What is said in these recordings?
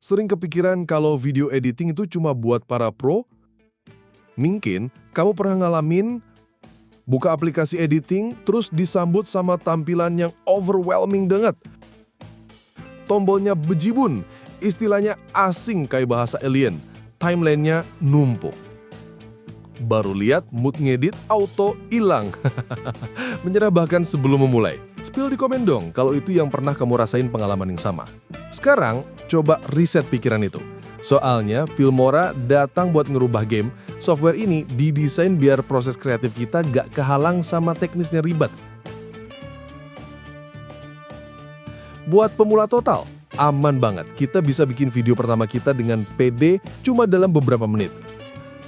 Sering kepikiran kalau video editing itu cuma buat para pro? Mungkin kamu pernah ngalamin buka aplikasi editing terus disambut sama tampilan yang overwhelming banget. Tombolnya bejibun, istilahnya asing kayak bahasa alien, timelinenya numpuk. Baru lihat mood ngedit auto hilang. Menyerah bahkan sebelum memulai. Spill di komen dong kalau itu yang pernah kamu rasain pengalaman yang sama. Sekarang coba riset pikiran itu. Soalnya Filmora datang buat ngerubah game. Software ini didesain biar proses kreatif kita gak kehalang sama teknisnya ribet. Buat pemula total, aman banget. Kita bisa bikin video pertama kita dengan PD cuma dalam beberapa menit.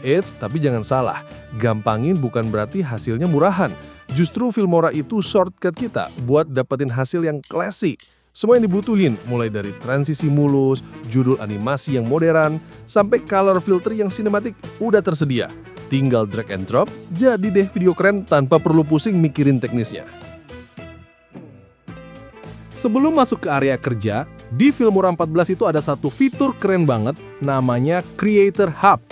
Eits, tapi jangan salah, gampangin bukan berarti hasilnya murahan. Justru Filmora itu shortcut kita buat dapetin hasil yang klasik. Semua yang dibutuhin, mulai dari transisi mulus, judul animasi yang modern, sampai color filter yang sinematik udah tersedia. Tinggal drag and drop, jadi deh video keren tanpa perlu pusing mikirin teknisnya. Sebelum masuk ke area kerja, di Filmora 14 itu ada satu fitur keren banget, namanya Creator Hub.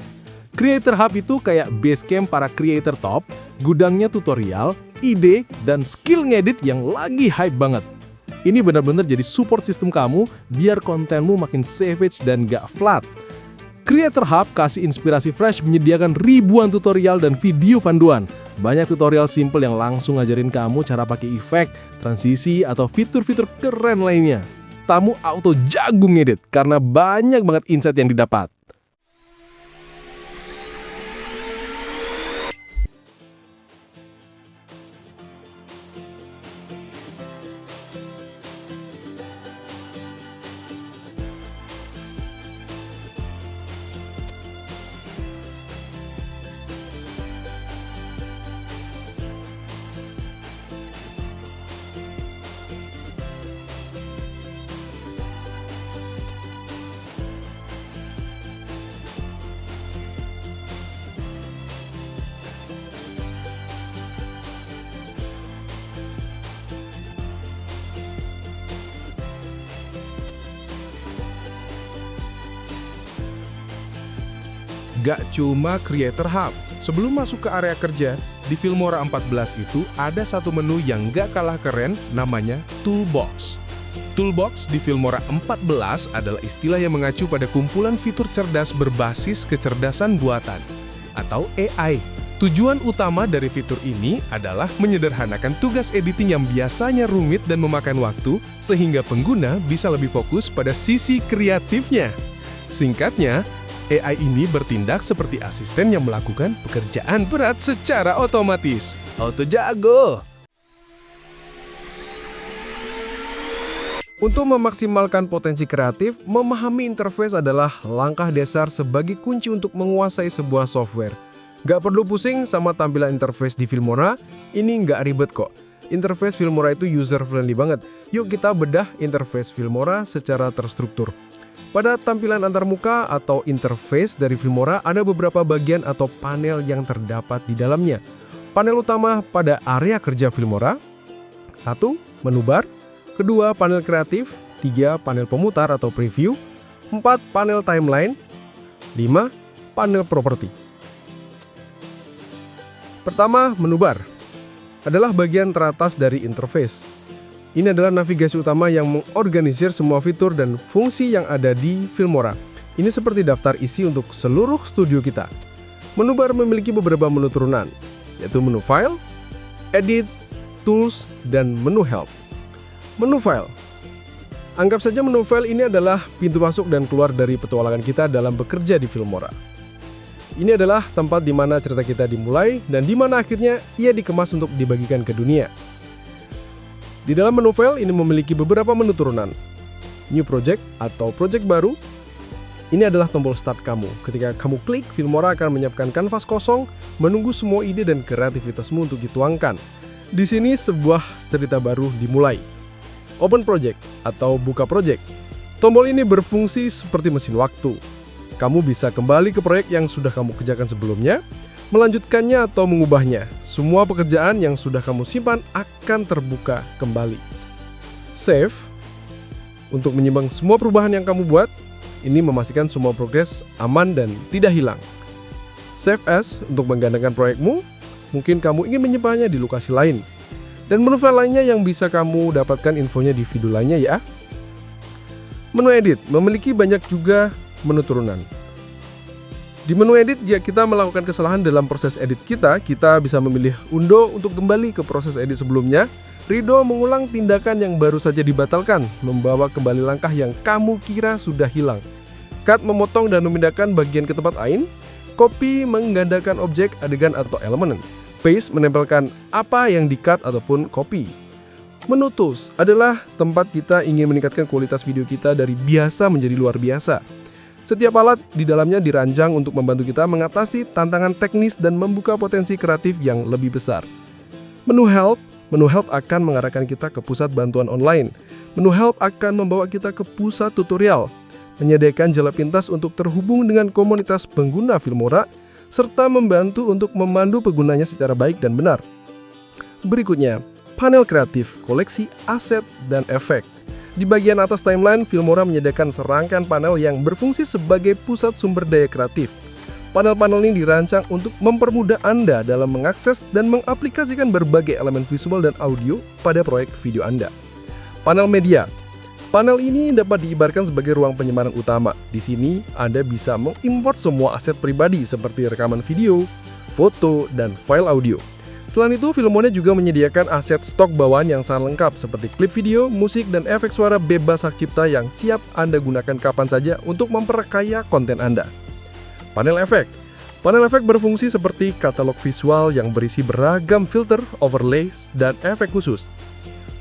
Creator Hub itu kayak base camp para creator top, gudangnya tutorial, ide, dan skill ngedit yang lagi hype banget. Ini benar-benar jadi support sistem kamu biar kontenmu makin savage dan gak flat. Creator Hub kasih inspirasi fresh menyediakan ribuan tutorial dan video panduan. Banyak tutorial simple yang langsung ngajarin kamu cara pakai efek, transisi, atau fitur-fitur keren lainnya. Kamu auto jago ngedit karena banyak banget insight yang didapat. Gak cuma Creator Hub, sebelum masuk ke area kerja, di Filmora 14 itu ada satu menu yang gak kalah keren, namanya Toolbox. Toolbox di Filmora 14 adalah istilah yang mengacu pada kumpulan fitur cerdas berbasis kecerdasan buatan, atau AI. Tujuan utama dari fitur ini adalah menyederhanakan tugas editing yang biasanya rumit dan memakan waktu, sehingga pengguna bisa lebih fokus pada sisi kreatifnya. Singkatnya, AI ini bertindak seperti asisten yang melakukan pekerjaan berat secara otomatis. Auto jago! Untuk memaksimalkan potensi kreatif, memahami interface adalah langkah dasar sebagai kunci untuk menguasai sebuah software. Gak perlu pusing sama tampilan interface di Filmora, ini gak ribet kok. Interface Filmora itu user-friendly banget. Yuk kita bedah interface Filmora secara terstruktur. Pada tampilan antarmuka atau interface dari Filmora ada beberapa bagian atau panel yang terdapat di dalamnya. Panel utama pada area kerja Filmora. 1. Menu bar. 2. Panel kreatif. 3. Panel pemutar atau preview. 4. Panel timeline. 5. Panel properti. Pertama, menu bar adalah bagian teratas dari interface. Ini adalah navigasi utama yang mengorganisir semua fitur dan fungsi yang ada di Filmora. Ini seperti daftar isi untuk seluruh studio kita. Menu bar memiliki beberapa menu turunan, yaitu menu File, Edit, Tools, dan menu Help. Menu File. Anggap saja menu File ini adalah pintu masuk dan keluar dari petualangan kita dalam bekerja di Filmora. Ini adalah tempat di mana cerita kita dimulai dan di mana akhirnya ia dikemas untuk dibagikan ke dunia. Di dalam menu file ini memiliki beberapa menu turunan. New Project atau project baru. Ini adalah tombol start kamu. Ketika kamu klik, Filmora akan menyiapkan kanvas kosong, menunggu semua ide dan kreativitasmu untuk dituangkan. Di sini sebuah cerita baru dimulai. Open Project atau buka project. Tombol ini berfungsi seperti mesin waktu. Kamu bisa kembali ke proyek yang sudah kamu kerjakan sebelumnya, melanjutkannya atau mengubahnya. Semua pekerjaan yang sudah kamu simpan akan terbuka kembali. Save untuk menyimpan semua perubahan yang kamu buat. Ini memastikan semua progres aman dan tidak hilang. Save as untuk menggandakan proyekmu. Mungkin kamu ingin menyimpannya di lokasi lain. Dan menu file lainnya yang bisa kamu dapatkan infonya di video lainnya ya. Menu edit memiliki banyak juga menu turunan. Di menu edit, jika kita melakukan kesalahan dalam proses edit kita bisa memilih undo untuk kembali ke proses edit sebelumnya. Redo mengulang tindakan yang baru saja dibatalkan, membawa kembali langkah yang kamu kira sudah hilang. Cut memotong dan memindahkan bagian ke tempat lain. Copy menggandakan objek, adegan atau elemen. Paste menempelkan apa yang di-cut ataupun copy. Menu Tools adalah tempat kita ingin meningkatkan kualitas video kita dari biasa menjadi luar biasa. Setiap alat di dalamnya dirancang untuk membantu kita mengatasi tantangan teknis dan membuka potensi kreatif yang lebih besar. Menu Help akan mengarahkan kita ke pusat bantuan online. Menu Help akan membawa kita ke pusat tutorial, menyediakan jalan pintas untuk terhubung dengan komunitas pengguna Filmora, serta membantu untuk memandu penggunanya secara baik dan benar. Berikutnya, panel kreatif, koleksi, aset, dan efek. Di bagian atas timeline, Filmora menyediakan serangkaian panel yang berfungsi sebagai pusat sumber daya kreatif. Panel-panel ini dirancang untuk mempermudah Anda dalam mengakses dan mengaplikasikan berbagai elemen visual dan audio pada proyek video Anda. Panel media. Panel ini dapat diibaratkan sebagai ruang penyimpanan utama. Di sini, Anda bisa mengimport semua aset pribadi seperti rekaman video, foto, dan file audio. Selain itu, Filmora juga menyediakan aset stok bawaan yang sangat lengkap seperti klip video, musik, dan efek suara bebas hak cipta yang siap Anda gunakan kapan saja untuk memperkaya konten Anda. Panel efek. Panel efek berfungsi seperti katalog visual yang berisi beragam filter, overlays, dan efek khusus.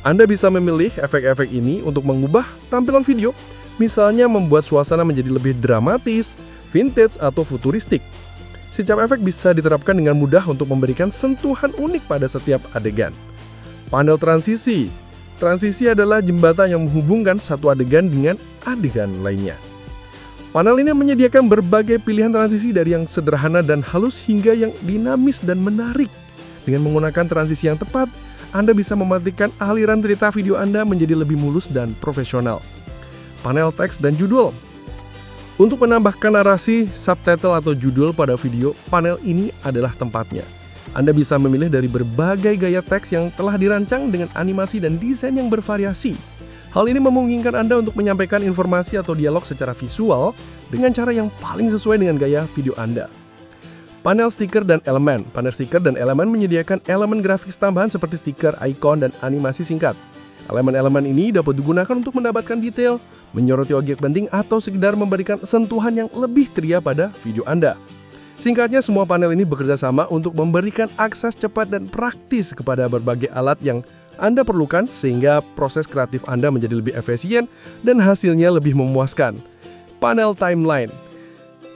Anda bisa memilih efek-efek ini untuk mengubah tampilan video, misalnya membuat suasana menjadi lebih dramatis, vintage, atau futuristik. Setiap efek bisa diterapkan dengan mudah untuk memberikan sentuhan unik pada setiap adegan. Panel transisi. Transisi adalah jembatan yang menghubungkan satu adegan dengan adegan lainnya. Panel ini menyediakan berbagai pilihan transisi dari yang sederhana dan halus hingga yang dinamis dan menarik. Dengan menggunakan transisi yang tepat, Anda bisa memastikan aliran cerita video Anda menjadi lebih mulus dan profesional. Panel teks dan judul. Untuk menambahkan narasi, subtitle atau judul pada video, panel ini adalah tempatnya. Anda bisa memilih dari berbagai gaya teks yang telah dirancang dengan animasi dan desain yang bervariasi. Hal ini memungkinkan Anda untuk menyampaikan informasi atau dialog secara visual dengan cara yang paling sesuai dengan gaya video Anda. Panel stiker dan elemen. Panel stiker dan elemen menyediakan elemen grafis tambahan seperti stiker, ikon, dan animasi singkat. Elemen-elemen ini dapat digunakan untuk mendapatkan detail, menyoroti objek penting, atau sekedar memberikan sentuhan yang lebih ceria pada video Anda. Singkatnya, semua panel ini bekerja sama untuk memberikan akses cepat dan praktis kepada berbagai alat yang Anda perlukan sehingga proses kreatif Anda menjadi lebih efisien dan hasilnya lebih memuaskan. Panel timeline.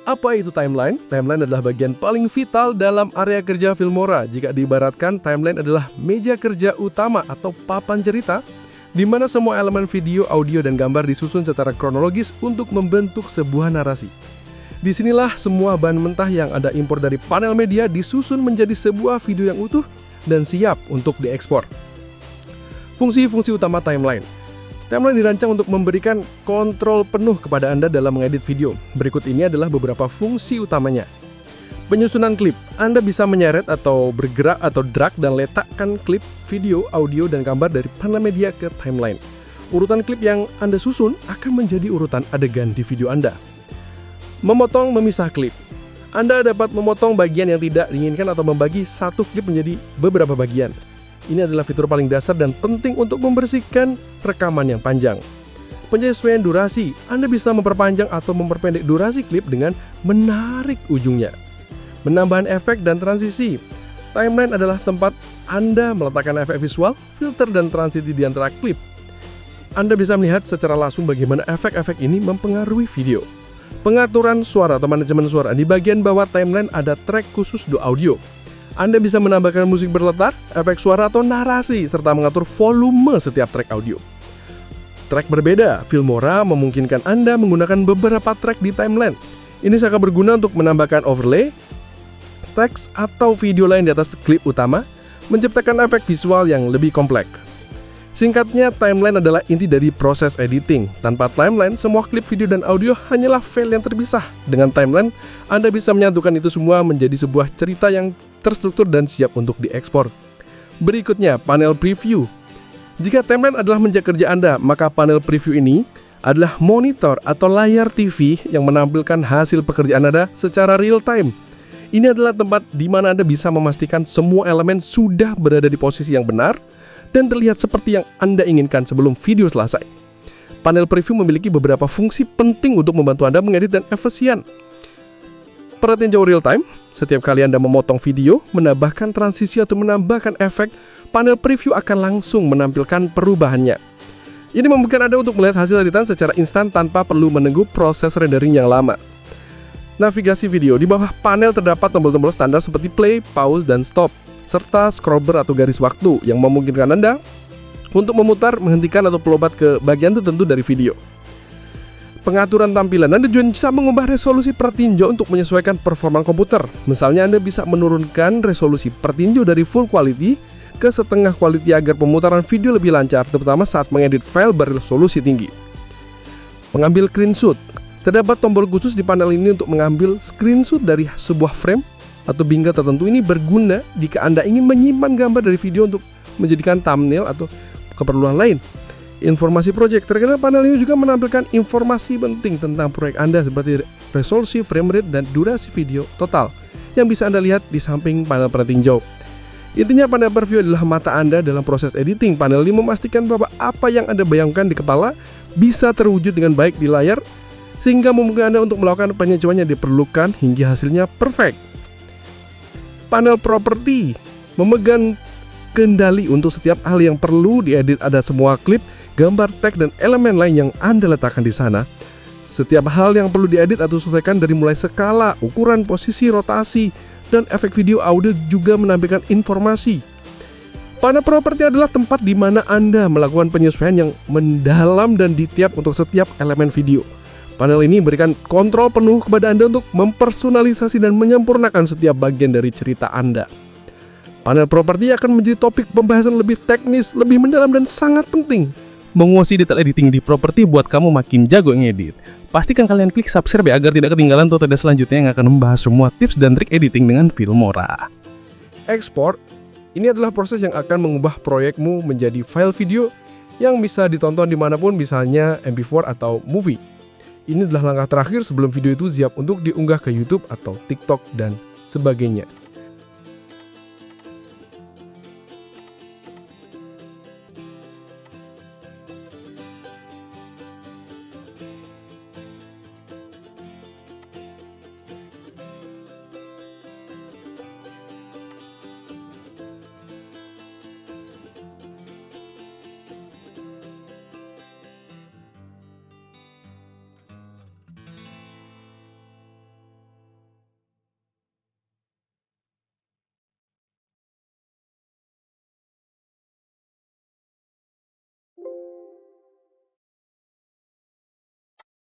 Apa itu timeline? Timeline adalah bagian paling vital dalam area kerja Filmora. Jika diibaratkan, timeline adalah meja kerja utama atau papan cerita, di mana semua elemen video, audio, dan gambar disusun secara kronologis untuk membentuk sebuah narasi. Disinilah semua bahan mentah yang Anda impor dari panel media disusun menjadi sebuah video yang utuh dan siap untuk diekspor. Fungsi-fungsi utama timeline. Timeline dirancang untuk memberikan kontrol penuh kepada Anda dalam mengedit video. Berikut ini adalah beberapa fungsi utamanya. Penyusunan klip. Anda bisa menyeret atau bergerak atau drag dan letakkan klip, video, audio, dan gambar dari panel media ke timeline. Urutan klip yang Anda susun akan menjadi urutan adegan di video Anda. Memotong, memisah klip. Anda dapat memotong bagian yang tidak diinginkan atau membagi satu klip menjadi beberapa bagian. Ini adalah fitur paling dasar dan penting untuk membersihkan rekaman yang panjang. Penyesuaian durasi. Anda bisa memperpanjang atau memperpendek durasi klip dengan menarik ujungnya. Penambahan efek dan transisi. Timeline adalah tempat Anda meletakkan efek visual, filter, dan transisi di antara klip. Anda bisa melihat secara langsung bagaimana efek-efek ini mempengaruhi video. Pengaturan suara atau manajemen suara. Di bagian bawah timeline ada track khusus do audio. Anda bisa menambahkan musik berlatar, efek suara, atau narasi, serta mengatur volume setiap track audio. Track berbeda. Filmora memungkinkan Anda menggunakan beberapa track di timeline. Ini sangat berguna untuk menambahkan overlay, teks, atau video lain di atas klip utama, menciptakan efek visual yang lebih kompleks. Singkatnya, timeline adalah inti dari proses editing. Tanpa timeline, semua klip video dan audio hanyalah file yang terpisah. Dengan timeline, Anda bisa menyatukan itu semua menjadi sebuah cerita yang terstruktur dan siap untuk diekspor. Berikutnya, panel preview. Jika timeline adalah meja kerja Anda, maka panel preview ini adalah monitor atau layar TV yang menampilkan hasil pekerjaan Anda secara real time. Ini adalah tempat di mana Anda bisa memastikan semua elemen sudah berada di posisi yang benar dan terlihat seperti yang Anda inginkan sebelum video selesai. Panel preview memiliki beberapa fungsi penting untuk membantu Anda mengedit dan efisien. Perhatian jauh real time, setiap kali Anda memotong video, menambahkan transisi atau menambahkan efek, panel preview akan langsung menampilkan perubahannya. Ini memungkinkan Anda untuk melihat hasil editan secara instan tanpa perlu menunggu proses rendering yang lama. Navigasi video, di bawah panel terdapat tombol-tombol standar seperti play, pause, dan stop, serta scroll bar atau garis waktu yang memungkinkan Anda untuk memutar, menghentikan, atau pelompat ke bagian tertentu dari video. Pengaturan tampilan, Anda juga bisa mengubah resolusi per tinjau untuk menyesuaikan performa komputer. Misalnya Anda bisa menurunkan resolusi per tinjau dari full quality ke setengah quality agar pemutaran video lebih lancar, terutama saat mengedit file beresolusi tinggi. Pengambil screenshot, terdapat tombol khusus di panel ini untuk mengambil screenshot dari sebuah frame atau bingkai tertentu. Ini berguna jika Anda ingin menyimpan gambar dari video untuk menjadikan thumbnail atau keperluan lain. Informasi proyek, terkadang panel ini juga menampilkan informasi penting tentang proyek Anda seperti resolusi, frame rate, dan durasi video total yang bisa Anda lihat di samping panel peninjau. Intinya, panel preview adalah mata Anda dalam proses editing. Panel ini memastikan bahwa apa yang Anda bayangkan di kepala bisa terwujud dengan baik di layar, sehingga memungkinkan Anda untuk melakukan penyesuaian yang diperlukan hingga hasilnya perfect. Panel properti memegang kendali untuk setiap hal yang perlu diedit. Ada semua klip, gambar, tag, dan elemen lain yang Anda letakkan di sana. Setiap hal yang perlu diedit atau sesuaikan dari mulai skala, ukuran, posisi, rotasi, dan efek video audio juga menampilkan informasi. Panel properti adalah tempat di mana Anda melakukan penyesuaian yang mendalam dan detail untuk setiap elemen video. Panel ini memberikan kontrol penuh kepada Anda untuk mempersonalisasi dan menyempurnakan setiap bagian dari cerita Anda. Panel properti akan menjadi topik pembahasan lebih teknis, lebih mendalam, dan sangat penting. Menguasai detail editing di properti buat kamu makin jago ngedit. Pastikan kalian klik subscribe ya agar tidak ketinggalan tutorial selanjutnya yang akan membahas semua tips dan trik editing dengan Filmora. Ekspor, ini adalah proses yang akan mengubah proyekmu menjadi file video yang bisa ditonton dimanapun, misalnya MP4 atau movie. Ini adalah langkah terakhir sebelum video itu siap untuk diunggah ke YouTube atau TikTok dan sebagainya.